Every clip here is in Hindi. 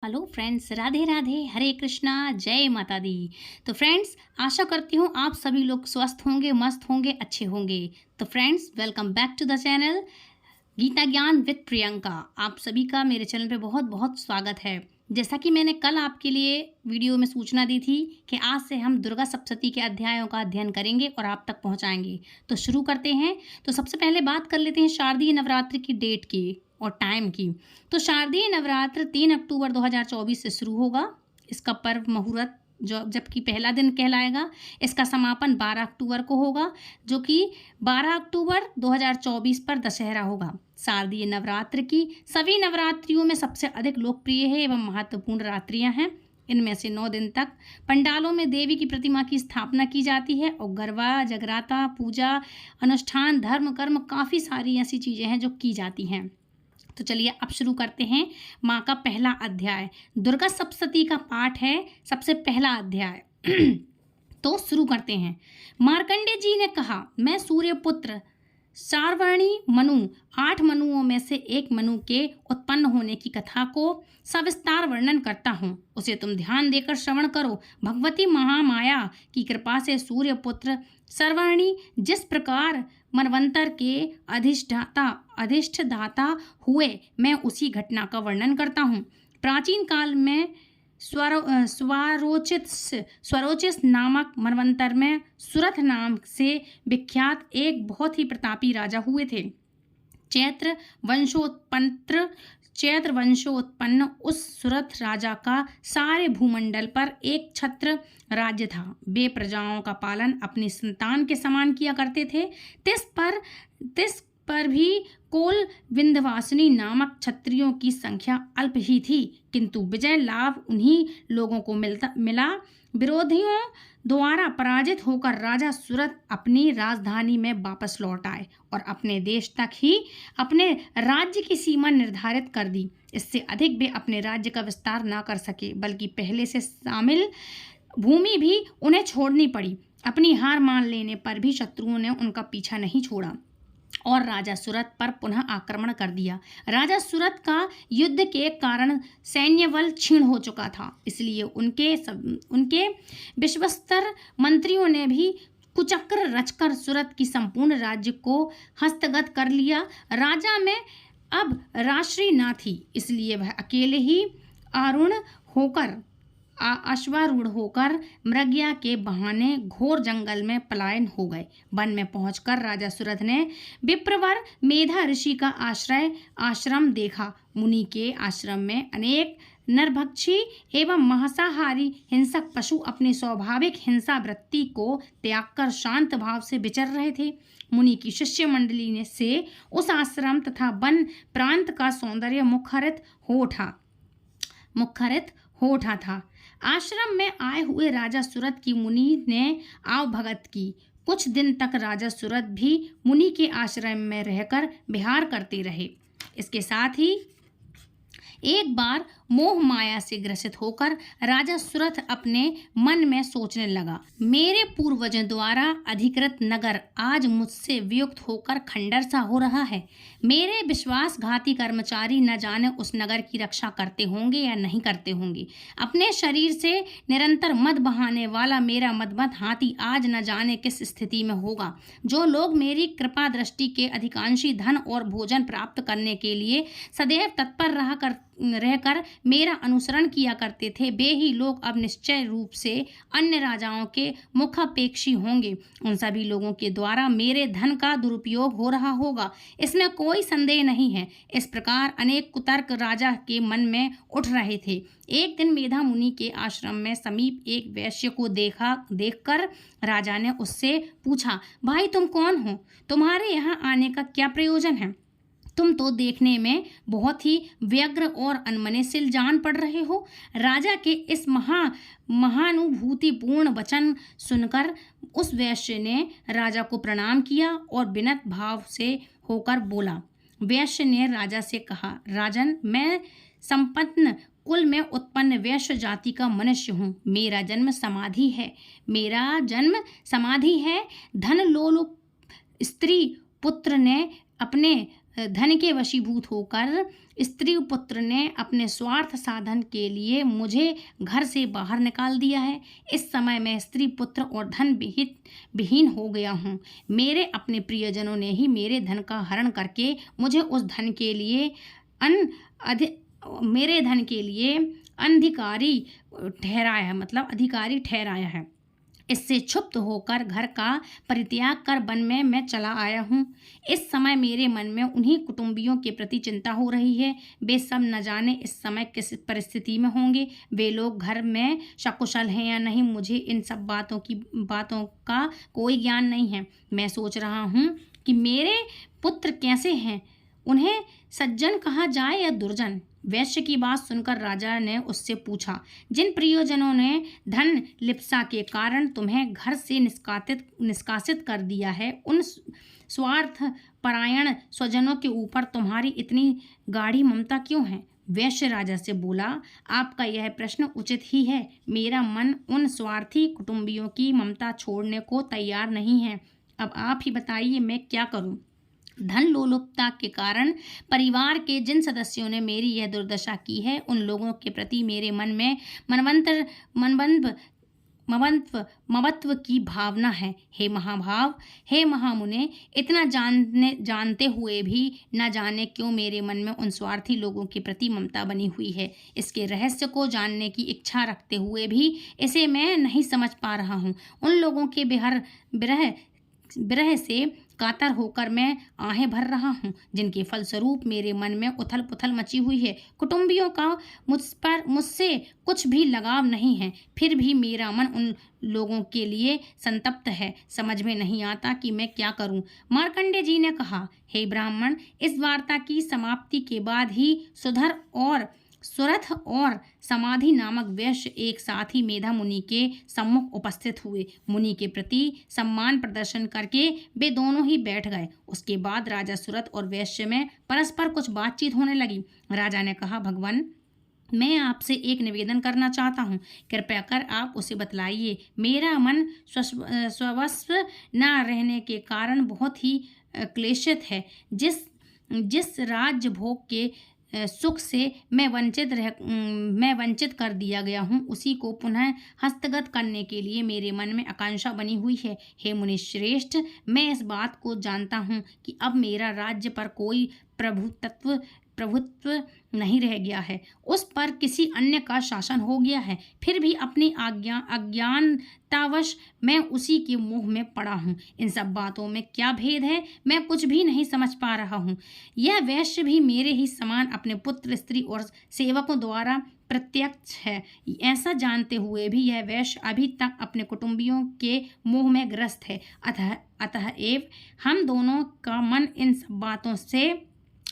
हेलो फ्रेंड्स, राधे राधे, हरे कृष्णा, जय माता दी। तो फ्रेंड्स, आशा करती हूँ आप सभी लोग स्वस्थ होंगे, मस्त होंगे, अच्छे होंगे। तो friends, welcome back to the channel Geeta Gyan with Priyanka. आप सभी का मेरे चैनल पे बहुत बहुत स्वागत है। जैसा कि मैंने कल आपके लिए वीडियो में सूचना दी थी कि आज से हम दुर्गा सप्तशती के अध्यायों का अध्ययन करेंगे और आप तक पहुंचाएंगे। तो शुरू करते हैं। तो सबसे पहले बात कर लेते हैं शारदीय नवरात्र की डेट की और टाइम की। तो शारदीय नवरात्र 3 अक्टूबर 2024 से शुरू होगा। इसका पर्व मुहूर्त जबकि पहला दिन कहलाएगा। इसका समापन 12 अक्टूबर को होगा, जो कि 12 अक्टूबर 2024 पर दशहरा होगा। शारदीय नवरात्र की सभी नवरात्रियों में सबसे अधिक लोकप्रिय है एवं महत्वपूर्ण रात्रियां हैं। इनमें से 9 दिन तक पंडालों में देवी की प्रतिमा की स्थापना की जाती है और गरबा, जगराता, पूजा, अनुष्ठान, धर्म, कर्म, काफ़ी सारी ऐसी चीज़ें हैं जो की जाती हैं। तो चलिए अब शुरू करते हैं माँ का पहला अध्याय। दुर्गा सप्तशती का पाठ है सबसे पहला अध्याय। तो शुरू करते हैं। मार्कंडेय जी ने कहा, मैं सूर्यपुत्र सार्वणी मनु 8 मनुओं में से एक मनु के उत्पन्न होने की कथा को सविस्तार वर्णन करता हूँ। उसे तुम ध्यान देकर श्रवण करो। भगवती महामाया की कृपा से सूर्यपुत्र सर्वाणी जिस प्रकार मनवंतर के अधिष्ठदाता हुए, मैं उसी घटना का वर्णन करता हूँ। प्राचीन काल में स्वरोचिस नामक मनवंतर में सुरथ नाम से विख्यात एक बहुत ही प्रतापी राजा हुए थे। चैत्र वंशोत्पन्न उस सुरथ राजा का सारे भूमंडल पर एक छत्र राज्य था। वे प्रजाओं का पालन अपनी संतान के समान किया करते थे। तिस पर भी कोल विंध्यवासिनी नामक क्षत्रियों की संख्या अल्प ही थी, किंतु विजय लाभ उन्हीं लोगों को मिला। विरोधियों द्वारा पराजित होकर राजा सूरत अपनी राजधानी में वापस लौट आए और अपने देश तक ही अपने राज्य की सीमा निर्धारित कर दी। इससे अधिक वे अपने राज्य का विस्तार न कर सके, बल्कि पहले से शामिल भूमि भी उन्हें छोड़नी पड़ी। अपनी हार मान लेने पर भी शत्रुओं ने उनका पीछा नहीं छोड़ा और राजा सूरत पर पुनः आक्रमण कर दिया। राजा सूरत का युद्ध के कारण सैन्य बल क्षीण हो चुका था, इसलिए उनके विश्वस्तर मंत्रियों ने भी कुचक्र रचकर सूरत की संपूर्ण राज्य को हस्तगत कर लिया। राजा में अब राष्ट्री न थी, इसलिए वह अकेले ही अश्वारूढ़ होकर मृगया के बहाने घोर जंगल में पलायन हो गए। वन में पहुंचकर राजा सूरत ने विप्रवर मेधा ऋषि का आश्रम देखा। मुनि के आश्रम में अनेक नरभक्षी एवं मांसाहारी हिंसक पशु अपनी स्वाभाविक हिंसा वृत्ति को त्याग कर शांत भाव से विचर रहे थे। मुनि की शिष्य मंडली से उस आश्रम तथा वन प्रांत का सौंदर्य मुखरित हो उठा था। आश्रम में आए हुए राजा सूरत की मुनि ने आवभगत की। कुछ दिन तक राजा सूरत भी मुनि के आश्रम में रहकर विहार करते रहे। इसके साथ ही एक बार मोह माया से ग्रसित होकर राजा सूरत अपने मन में सोचने लगा, मेरे पूर्वजों द्वारा अधिकृत नगर आज मुझसे वियुक्त होकर खंडर सा हो रहा है। मेरे विश्वासघाती कर्मचारी न जाने उस नगर की रक्षा करते होंगे या नहीं करते होंगे। अपने शरीर से निरंतर मद बहाने वाला मेरा मदमत हाथी आज न जाने किस स्थिति में होगा। जो लोग मेरी कृपा दृष्टि के अधिकांशी धन और भोजन प्राप्त करने के लिए सदैव तत्पर रहकर मेरा अनुसरण किया करते थे, वे ही लोग अब निश्चय रूप से अन्य राजाओं के मुखापेक्षी होंगे। उन सभी लोगों के द्वारा मेरे धन का दुरुपयोग हो रहा होगा, इसमें कोई संदेह नहीं है। इस प्रकार अनेक कुतर्क राजा के मन में उठ रहे थे। एक दिन मेधा मुनि के आश्रम में समीप एक वैश्य को देखकर राजा ने उससे पूछा, भाई तुम कौन हो? तुम्हारे यहाँ आने का क्या प्रयोजन है? तुम तो देखने में बहुत ही व्यग्र और अनमनेशील जान पड़ रहे हो। राजा के इस महानुभूतिपूर्ण वचन सुनकर उस वैश्य ने राजा को प्रणाम किया और विनत भाव से होकर बोला। वैश्य ने राजा से कहा, राजन, मैं संपन्न कुल में उत्पन्न वैश्य जाति का मनुष्य हूँ। मेरा जन्म समाधि है। धन लोलुप स्त्री पुत्र ने अपने धन के वशीभूत होकर स्त्री पुत्र ने अपने स्वार्थ साधन के लिए मुझे घर से बाहर निकाल दिया है। इस समय मैं स्त्री पुत्र और धन विहीन हो गया हूँ। मेरे अपने प्रियजनों ने ही मेरे धन का हरण करके मुझे उस धन के लिए मेरे धन के लिए अधिकारी ठहराया है। इससे क्षुब्ध होकर घर का परित्याग कर वन में मैं चला आया हूँ। इस समय मेरे मन में उन्हीं कुटुंबियों के प्रति चिंता हो रही है। वे सब न जाने इस समय किस परिस्थिति में होंगे। वे लोग घर में सकुशल हैं या नहीं, मुझे इन सब बातों का कोई ज्ञान नहीं है। मैं सोच रहा हूँ कि मेरे पुत्र कैसे हैं, उन्हें सज्जन कहा जाए या दुर्जन। वैश्य की बात सुनकर राजा ने उससे पूछा, जिन प्रियजनों ने धन लिप्सा के कारण तुम्हें घर से निष्कासित कर दिया है, उन स्वार्थ परायण स्वजनों के ऊपर तुम्हारी इतनी गाढ़ी ममता क्यों है? वैश्य राजा से बोला, आपका यह प्रश्न उचित ही है। मेरा मन उन स्वार्थी कुटुंबियों की ममता छोड़ने को तैयार नहीं है। अब आप ही बताइए, मैं क्या करूं? धन लोलुपता के कारण परिवार के जिन सदस्यों ने मेरी यह दुर्दशा की है, उन लोगों के प्रति मेरे मन में ममत्व की भावना है। हे महाभाव, हे महामुने, इतना जानते हुए भी न जाने क्यों मेरे मन में उन स्वार्थी लोगों के प्रति ममता बनी हुई है। इसके रहस्य को जानने की इच्छा रखते हुए भी इसे मैं नहीं समझ पा रहा हूँ। उन लोगों के विरह से कातर होकर मैं आहें भर रहा हूँ, जिनके फलस्वरूप मेरे मन में उथल पुथल मची हुई है। कुटुंबियों का मुझसे कुछ भी लगाव नहीं है, फिर भी मेरा मन उन लोगों के लिए संतप्त है। समझ में नहीं आता कि मैं क्या करूं। मार्कंडेय जी ने कहा, हे ब्राह्मण, इस वार्ता की समाप्ति के बाद ही सुरथ और समाधि नामक वैश्य एक साथ ही मेधा मुनि के सम्मुख उपस्थित हुए। मुनि के प्रति सम्मान प्रदर्शन करके वे दोनों ही बैठ गए। उसके बाद राजा सुरथ और वैश्य में परस्पर कुछ बातचीत होने लगी। राजा ने कहा, भगवान, मैं आपसे एक निवेदन करना चाहता हूँ, कृपया कर आप उसे बतलाइए। मेरा मन स्वस्व न रहने के कारण बहुत ही क्लेशित है। जिस राज्य भोग के सुख से मैं वंचित कर दिया गया हूँ, उसी को पुनः हस्तगत करने के लिए मेरे मन में आकांक्षा बनी हुई है। हे मुनिश्रेष्ठ, मैं इस बात को जानता हूँ कि अब मेरा राज्य पर कोई प्रभुत्व नहीं रह गया है, उस पर किसी अन्य का शासन हो गया है। फिर भी अपनी अज्ञानतावश मैं उसी के मुँह में पड़ा हूँ। इन सब बातों में क्या भेद है, मैं कुछ भी नहीं समझ पा रहा हूँ। यह वैश्य भी मेरे ही समान अपने पुत्र, स्त्री और सेवकों द्वारा प्रत्यक्ष है। ऐसा जानते हुए भी यह वैश्य अभी तक अपने कुटुंबियों के मोह में ग्रस्त है। अतएव हम दोनों का मन इन सब बातों से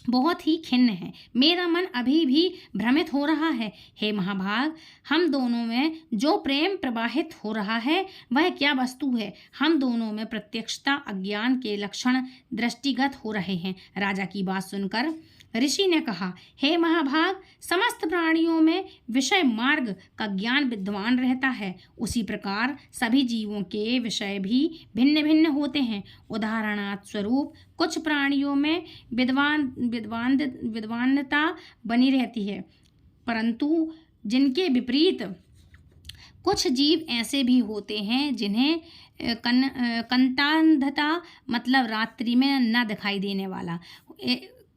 बहुत ही खिन्न है। मेरा मन अभी भी भ्रमित हो रहा है। हे महाभाग, हम दोनों में जो प्रेम प्रवाहित हो रहा है, वह क्या वस्तु है? हम दोनों में प्रत्यक्षता अज्ञान के लक्षण दृष्टिगत हो रहे हैं। राजा की बात सुनकर ऋषि ने कहा, हे महाभाग, समस्त प्राणियों में विषय मार्ग का ज्ञान विद्वान रहता है, उसी प्रकार सभी जीवों के विषय भी भिन्न भिन्न होते हैं। उदाहरणार्थ स्वरूप कुछ प्राणियों में विद्वानता बनी रहती है, परंतु जिनके विपरीत कुछ जीव ऐसे भी होते हैं जिन्हें कंतांधता मतलब रात्रि में न दिखाई देने वाला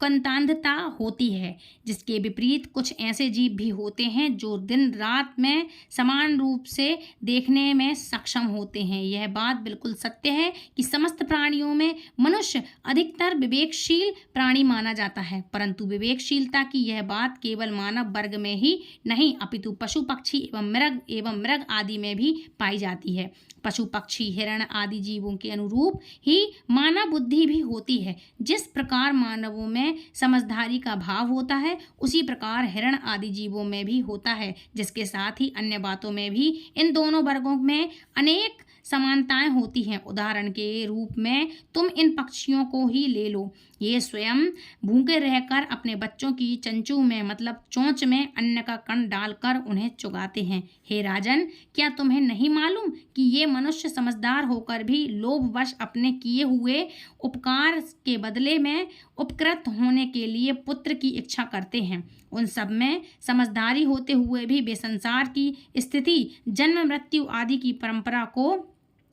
कंतांधता होती है। जिसके विपरीत कुछ ऐसे जीव भी होते हैं जो दिन रात में समान रूप से देखने में सक्षम होते हैं। यह बात बिल्कुल सत्य है कि समस्त प्राणियों में मनुष्य अधिकतर विवेकशील प्राणी माना जाता है, परंतु विवेकशीलता की यह बात केवल मानव वर्ग में ही नहीं अपितु पशु पक्षी एवं मृग आदि में भी पाई जाती है। पशु पक्षी हिरण आदि जीवों के अनुरूप ही मानव बुद्धि भी होती है। जिस प्रकार मानवों में समझदारी का भाव होता है, उसी प्रकार हिरण आदि जीवों में भी होता है, जिसके साथ ही अन्य बातों में भी इन दोनों वर्गों में अनेक समानताएं होती हैं। उदाहरण के रूप में तुम इन पक्षियों को ही ले लो। ये स्वयं भूखे रहकर अपने बच्चों की चंचू में मतलब चोंच में अन्न का कण डालकर उन्हें चुगाते हैं। हे राजन, क्या तुम्हें नहीं मालूम कि ये मनुष्य समझदार होकर भी लोभवश अपने किए हुए उपकार के बदले में उपकृत होने के लिए पुत्र की इच्छा करते हैं। उन सब में समझदारी होते हुए भी वे संसार की स्थिति, जन्म मृत्यु आदि की परंपरा को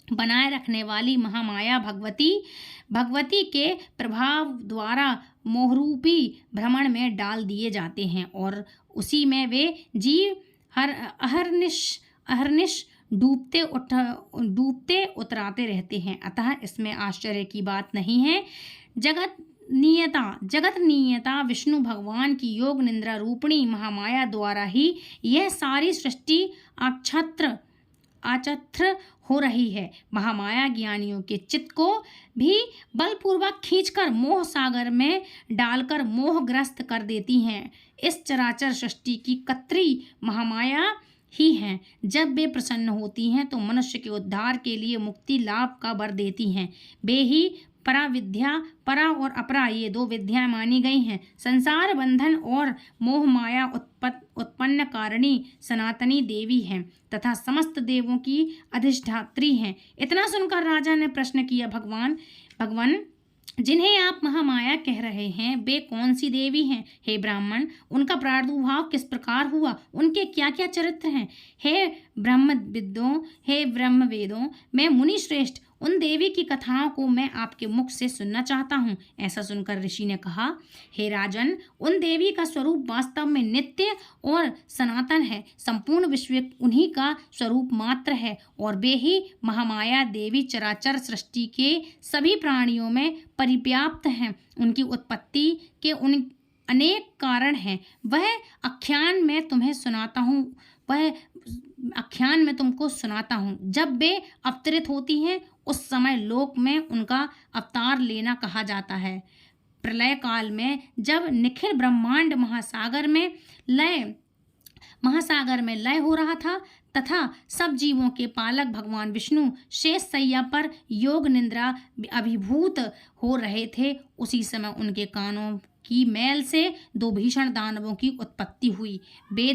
बनाए रखने वाली महामाया भगवती के प्रभाव द्वारा मोहरूपी भ्रमण में डाल दिए जाते हैं और उसी में वे जीव अहर्निश डूबते उतराते रहते हैं। अतः इसमें आश्चर्य की बात नहीं है। जगत नियता विष्णु भगवान की योग निद्रा रूपिणी महामाया द्वारा ही यह सारी सृष्टि आचत्र हो रही है। महामाया ज्ञानियों के चित्त को भी बलपूर्वक खींचकर मोह सागर में डालकर मोहग्रस्त कर देती हैं। इस चराचर सृष्टि की कर्त्री महामाया ही हैं। जब वे प्रसन्न होती हैं तो मनुष्य के उद्धार के लिए मुक्ति लाभ का वर देती हैं। वे ही परा और अपरा ये दो विद्याएं मानी गई हैं। संसार बंधन और मोह माया उत्पन्न कारिणी सनातनी देवी हैं तथा समस्त देवों की अधिष्ठात्री हैं। इतना सुनकर राजा ने प्रश्न किया, भगवान जिन्हें आप महामाया कह रहे हैं वे कौन सी देवी हैं? हे ब्राह्मण, उनका प्रादुर्भाव किस प्रकार हुआ? उनके क्या क्या चरित्र हैं? हे ब्रह्मवेदों, मैं मुनि श्रेष्ठ उन देवी की कथाओं को मैं आपके मुख से सुनना चाहता हूँ। ऐसा सुनकर ऋषि ने कहा, हे राजन, उन देवी का स्वरूप वास्तव में नित्य और सनातन है। संपूर्ण विश्व उन्हीं का स्वरूप मात्र है और वे ही महामाया देवी चराचर सृष्टि के सभी प्राणियों में परिव्याप्त हैं। उनकी उत्पत्ति के उन अनेक कारण हैं। वह आख्यान में तुमको सुनाता हूँ। जब वे अवतरित होती हैं उस समय लोक में उनका अवतार लेना कहा जाता है। प्रलय काल में जब निखिल ब्रह्मांड महासागर में लय हो रहा था तथा सब जीवों के पालक भगवान विष्णु शेष सैया पर योग निद्रा अभिभूत हो रहे थे, उसी समय उनके कानों की मैल से दो भीषण दानवों की उत्पत्ति हुई। वे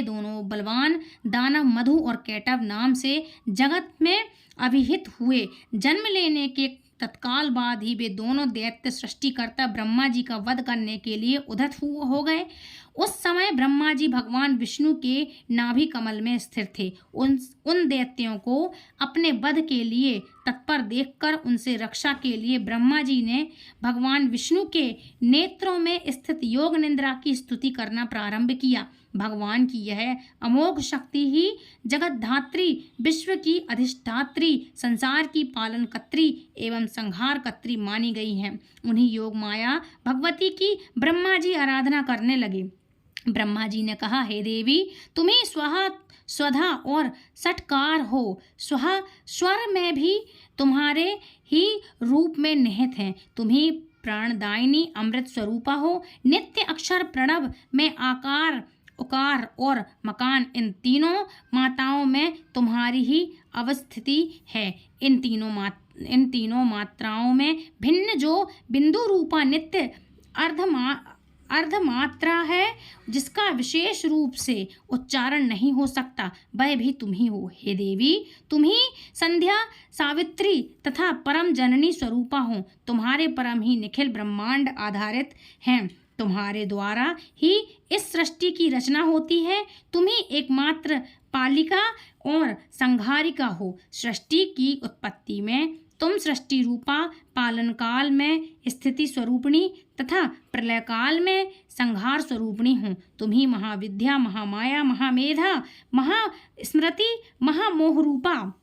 दोनों बलवान दानव मधु और कैटव नाम से जगत में अभिहित हुए। जन्म लेने के तत्काल बाद ही वे दोनों दैत्य सृष्टिकर्ता ब्रह्मा जी का वध करने के लिए उद्यत हो गए। उस समय ब्रह्मा जी भगवान विष्णु के नाभि कमल में स्थिर थे। उन दैत्यों को अपने वध के लिए तत्पर देखकर उनसे रक्षा के लिए ब्रह्मा जी ने भगवान विष्णु के नेत्रों में स्थित योग निद्रा की स्तुति करना प्रारंभ किया। भगवान की यह अमोघ शक्ति ही जगतधात्री, विश्व की अधिष्ठात्री, संसार की पालनकर्त्री एवं संहारकर्त्री मानी गई है। उन्हीं योग माया भगवती की ब्रह्मा जी आराधना करने लगे। ब्रह्मा जी ने कहा, हे देवी, तुम्हें स्वधा और सटकार हो। स्वर में भी तुम्हारे ही रूप में निहित हैं। तुम्हें प्राणदायिनी अमृत स्वरूपा हो। नित्य अक्षर प्रणव में आकार, उकार और मकान, इन तीनों माताओं में तुम्हारी ही अवस्थिति है। इन तीनों मात्राओं में भिन्न जो बिंदु रूपा नित्य अर्धमात्रा है, जिसका विशेष रूप से उच्चारण नहीं हो सकता, वह भी तुम ही हो। हे देवी, तुम ही संध्या, सावित्री तथा परम जननी स्वरूपा हो। तुम्हारे परम ही निखिल ब्रह्मांड आधारित हैं। तुम्हारे द्वारा ही इस सृष्टि की रचना होती है। तुम ही एकमात्र पालिका और संहारिका हो। सृष्टि की उत्पत्ति में तुम सृष्टि रूपा, पालन काल में स्थिति स्वरूपिणी तथा प्रलय काल में संहार स्वरूपिणी हो। तुम ही महाविद्या, महामाया, महामेधा, महास्मृति, महामोह रूपा,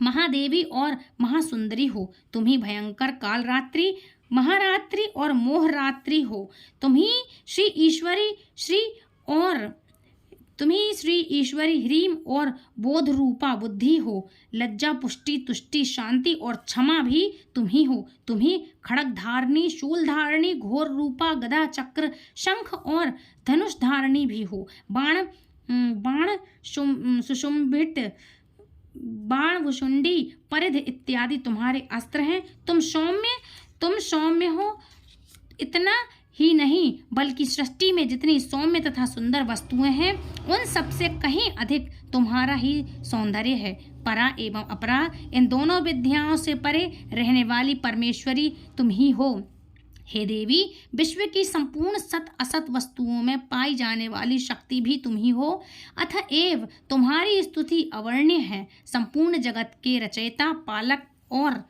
महादेवी और महासुंदरी हो। तुम ही भयंकर कालरात्रि, महारात्रि और मोहरात्रि हो। तुम ही श्री ईश्वरी ह्रीम और बोध रूपा बुद्धि हो। लज्जा, पुष्टि, तुष्टि, शांति और क्षमा भी तुम ही हो। तुम ही खड़ग धारणी, शूल धारणी, घोर रूपा, गदा, चक्र, शंख और धनुष धारणी भी हो। बाण सुशुंभित, बाण भुषुंडी, परिध इत्यादि तुम्हारे अस्त्र हैं। तुम सौम्य हो। इतना ही नहीं बल्कि सृष्टि में जितनी सौम्य तथा सुंदर वस्तुएं हैं उन सबसे कहीं अधिक तुम्हारा ही सौंदर्य है। परा एवं अपरा, इन दोनों विद्याओं से परे रहने वाली परमेश्वरी तुम ही हो। हे देवी, विश्व की संपूर्ण सत असत वस्तुओं में पाई जाने वाली शक्ति भी तुम ही हो, अतएव तुम्हारी स्तुति अवर्ण्य है। संपूर्ण जगत के रचयिता, पालक और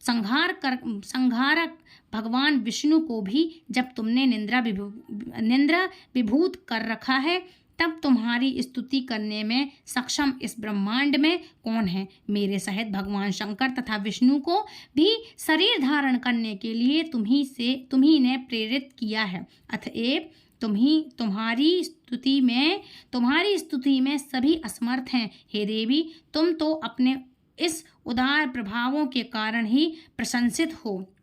संहारक भगवान विष्णु को भी जब तुमने निंद्रा विभूत कर रखा है, तब तुम्हारी स्तुति करने में सक्षम इस ब्रह्मांड में कौन है। मेरे सहित भगवान शंकर तथा विष्णु को भी शरीर धारण करने के लिए तुम्ही ने प्रेरित किया है। अतएव तुम्हारी स्तुति में सभी असमर्थ हैं। हे देवी, तुम तो अपने इस उदार प्रभावों के कारण ही प्रशंसित हो।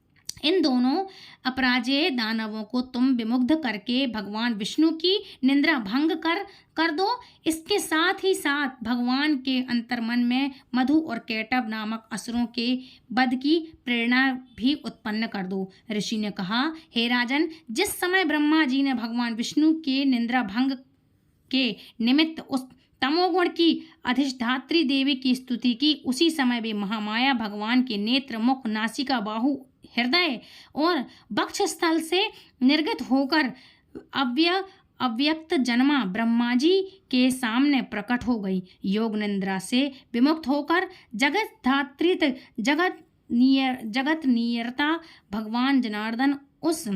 इन दोनों अपराजेय दानवों को तुम विमुग्ध करके भगवान विष्णु की निंद्रा भंग कर दो। इसके साथ ही साथ भगवान के अंतर्मन में मधु और कैटव नामक असुरों के वध की प्रेरणा भी उत्पन्न कर दो। ऋषि ने कहा, हे राजन, जिस समय ब्रह्मा जी ने भगवान विष्णु के निंद्रा भंग के निमित्त उस तमोगुण की अधिष्ठात्री देवी की स्तुति की, उसी समय भी महामाया भगवान के नेत्र, मुख, नासिका, बाहु, हृदय और वक्षस्थल से निर्गत होकर अव्यक्त जन्मा ब्रह्मा जी के सामने प्रकट हो गई। योग निंद्रा से विमुक्त होकर जगत नियरता भगवान जनार्दन उस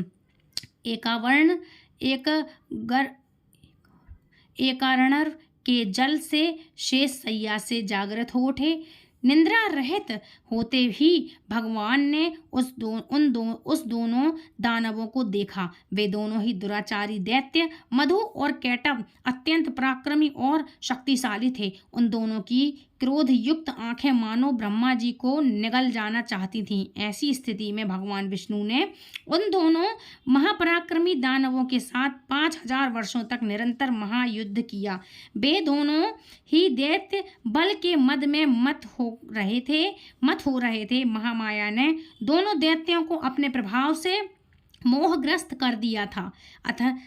एकारणर के जल से शेष सैया से जागृत हो उठे। निंद्रा रहित होते ही भगवान ने उस दोनों दानवों को देखा। वे दोनों ही दुराचारी दैत्य मधु और कैटव अत्यंत पराक्रमी और शक्तिशाली थे। उन दोनों की क्रोध युक्त आंखें मानो ब्रह्मा जी को निगल जाना चाहती थीं। ऐसी स्थिति में भगवान विष्णु ने उन दोनों महापराक्रमी दानवों के साथ 5000 वर्षों तक निरंतर महायुद्ध किया। वे दोनों ही दैत्य बल के मद में मत हो रहे थे। महामाया ने दोनों दैत्यों को अपने प्रभाव से मोहग्रस्त कर दिया था। अतः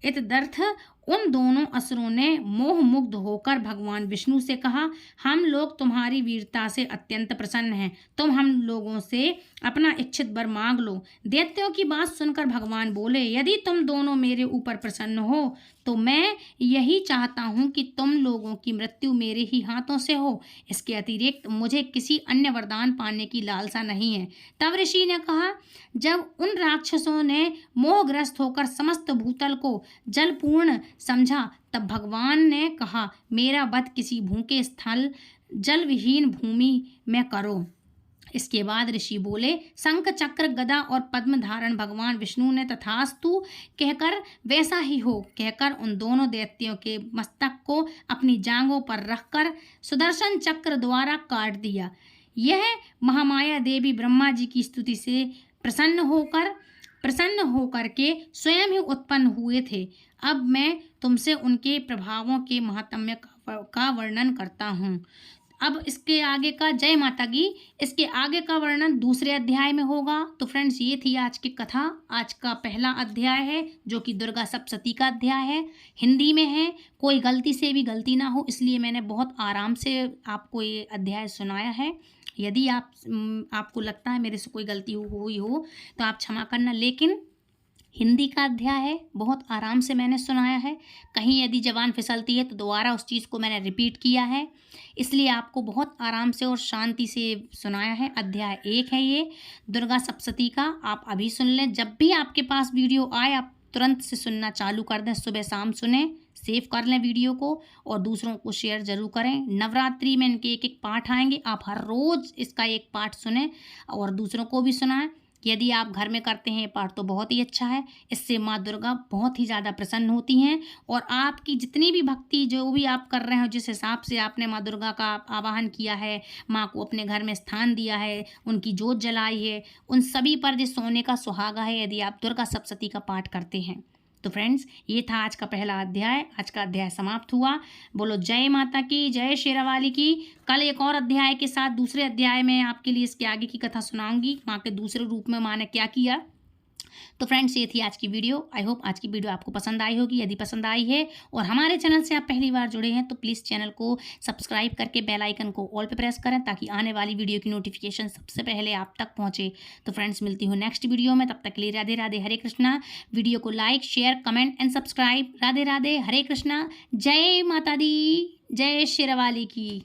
इतदर्थ उन दोनों असुरों ने मोह मुग्ध होकर भगवान विष्णु से कहा, हम लोग तुम्हारी वीरता से अत्यंत प्रसन्न हैं। तुम हम लोगों से अपना इच्छित वर मांग लो। दैत्यों की बात सुनकर भगवान बोले, यदि तुम दोनों मेरे ऊपर प्रसन्न हो तो मैं यही चाहता हूँ कि तुम लोगों की मृत्यु मेरे ही हाथों से हो। इसके अतिरिक्त मुझे किसी अन्य वरदान पाने की लालसा नहीं है। तब ऋषि ने कहा, जब उन राक्षसों ने मोहग्रस्त होकर समस्त भूतल को जलपूर्ण समझा, तब भगवान ने कहा, मेरा वध किसी भूखे स्थल जल विहीन भूमि में करो। इसके बाद ऋषि बोले, शंख चक्र गदा और पद्म धारण भगवान विष्णु ने तथास्तु कहकर वैसा ही हो कहकर उन दोनों दैत्यों के मस्तक को अपनी जांघों पर रखकर सुदर्शन चक्र द्वारा काट दिया। यह महामाया देवी ब्रह्मा जी की स्तुति से प्रसन्न होकर के स्वयं ही उत्पन्न हुए थे। अब मैं तुमसे उनके प्रभावों के महात्म्य का वर्णन करता हूँ। अब इसके आगे का, जय माता की, इसके आगे का वर्णन दूसरे अध्याय में होगा। तो फ्रेंड्स, ये थी आज की कथा। आज का पहला अध्याय है जो कि दुर्गा सप्तशती का अध्याय है, हिंदी में है। कोई गलती से भी गलती ना हो इसलिए मैंने बहुत आराम से आपको ये अध्याय सुनाया है। यदि आपको लगता है मेरे से कोई गलती हुई हो तो आप क्षमा करना, लेकिन हिंदी का अध्याय है, बहुत आराम से मैंने सुनाया है। कहीं यदि जबान फिसलती है तो दोबारा उस चीज़ को मैंने रिपीट किया है, इसलिए आपको बहुत आराम से और शांति से सुनाया है। अध्याय 1 है ये दुर्गा सप्तशती का। आप अभी सुन लें, जब भी आपके पास वीडियो आए आप तुरंत से सुनना चालू कर दें। सुबह शाम सुने, सेव कर लें वीडियो को और दूसरों को शेयर ज़रूर करें। नवरात्रि में इनके एक पाठ आएंगे, आप हर रोज़ इसका एक पाठ सुने और दूसरों को भी सुनाएं। यदि आप घर में करते हैं ये पाठ तो बहुत ही अच्छा है। इससे माँ दुर्गा बहुत ही ज़्यादा प्रसन्न होती हैं और आपकी जितनी भी भक्ति जो भी आप कर रहे हो, जिस हिसाब से आपने माँ दुर्गा का आवाहन किया है, माँ को अपने घर में स्थान दिया है, उनकी जोत जलाई है, उन सभी पर जो सोने का सुहागा है यदि आप दुर्गा सप्तशती का पाठ करते हैं। तो फ्रेंड्स, ये था आज का पहला अध्याय। आज का अध्याय समाप्त हुआ। बोलो जय माता की, जय शेरावाली की। कल एक और अध्याय के साथ दूसरे अध्याय में आपके लिए इसके आगे की कथा सुनाऊंगी। माँ के दूसरे रूप में माँ ने क्या किया, तो फ्रेंड्स ये थी आज की वीडियो। आई होप आज की वीडियो आपको पसंद आई होगी। यदि पसंद आई है और हमारे चैनल से आप पहली बार जुड़े हैं तो प्लीज़ चैनल को सब्सक्राइब करके बेल आइकन को ऑल पे प्रेस करें ताकि आने वाली वीडियो की नोटिफिकेशन सबसे पहले आप तक पहुंचे। तो फ्रेंड्स मिलती हूँ नेक्स्ट वीडियो में, तब तक के लिए राधे राधे, हरे कृष्णा। वीडियो को like, share, comment and subscribe. Radhe Radhe, Hare Krishna, जय माता दी, जय शेरावाली की।